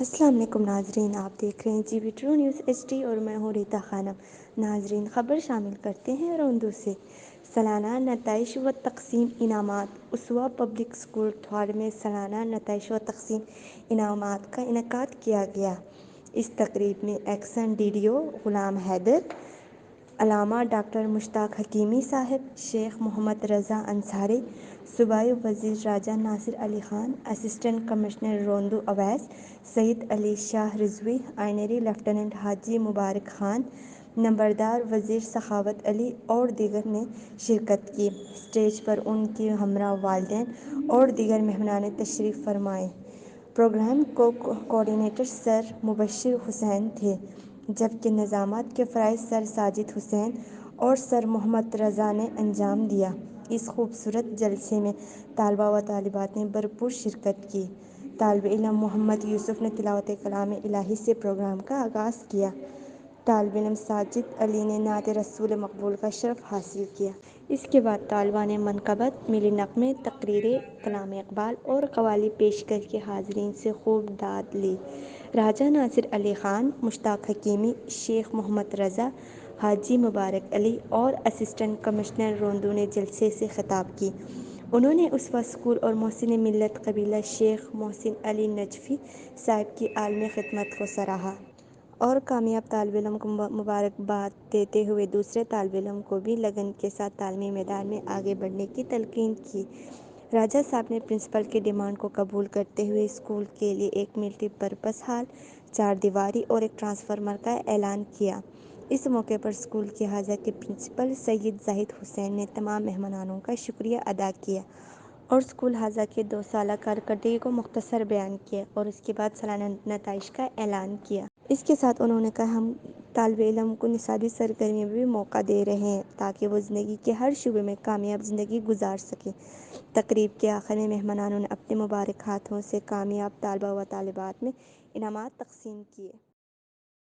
السلام علیکم ناظرین، آپ دیکھ رہے ہیں G B True News H D اور میں ہوں ریتا خانم۔ ناظرین، خبر شامل کرتے ہیں اردو سے۔ سالانہ نتائج و تقسیم انعامات۔ اسوا پبلک اسکول تھوار میں سالانہ نتائج و تقسیم انعامات کا انعقاد کیا گیا۔ اس تقریب میں action D D O Ghulam Haider, علامہ ڈاکٹر مشتاق حکیمی صاحب، شیخ محمد رضا انصاری، صوبائی وزیر راجہ ناصر علی خان، اسسٹنٹ کمشنر روندو اویس، سید علی شاہ رضوی، آئینری لیفٹیننٹ حاجی مبارک خان، نمبردار وزیر سخاوت علی اور دیگر نے شرکت کی۔ اسٹیج پر ان کی ہمراہ والدین اور دیگر مہمان تشریف فرمائے۔ پروگرام کوآرڈینیٹر سر مبشر حسین تھے، جبکہ نظامت کے فرائض سر ساجد حسین اور سر محمد رضا نے انجام دیا۔ اس خوبصورت جلسے میں طلباء و طالبات نے بھرپور شرکت کی۔ طالب علم محمد یوسف نے تلاوت کلام الہی سے پروگرام کا آغاز کیا۔ طالب علم ساجد علی نے نعت رسول مقبول کا شرف حاصل کیا۔ اس کے بعد طلباء نے منقبت، ملی نغمے، تقریریں، کلام اقبال اور قوالی پیش کر کے حاضرین سے خوب داد لی۔ راجہ ناصر علی خان، مشتاق حکیمی، شیخ محمد رضا، حاجی مبارک علی اور اسسٹنٹ کمشنر روندو نے جلسے سے خطاب کی۔ انہوں نے اسوا اسکول اور محسن ملت قبیلہ شیخ محسن علی نجفی صاحب کی عالمی خدمت کو سراہا اور کامیاب طالب علم کو مبارکباد دیتے ہوئے دوسرے طالب علم کو بھی لگن کے ساتھ تعلیمی میدان میں آگے بڑھنے کی تلقین کی۔ راجہ صاحب نے پرنسپل کی ڈیمانڈ کو قبول کرتے ہوئے اسکول کے لیے ایک ملٹی پرپز ہال، 4 دیواری اور ایک ٹرانسفارمر کا اعلان کیا۔ اس موقع پر اسکول کے حاضہ کے پرنسپل سید زاہد حسین نے تمام مہمانوں کا شکریہ ادا کیا اور اسکول حاضہ کی 2 سالہ کارکردگی کو مختصر بیان کیا اور اس کے بعد سالانہ نتائج کا اعلان کیا۔ اس کے ساتھ انہوں نے کہا، ہم طالب علم کو نصابی سرگرمی میں بھی موقع دے رہے ہیں تاکہ وہ زندگی کے ہر شعبے میں کامیاب زندگی گزار سکیں۔ تقریب کے آخر میں مہمانوں نے اپنے مبارک ہاتھوں سے کامیاب طلباء و طالبات میں انعامات تقسیم کیے۔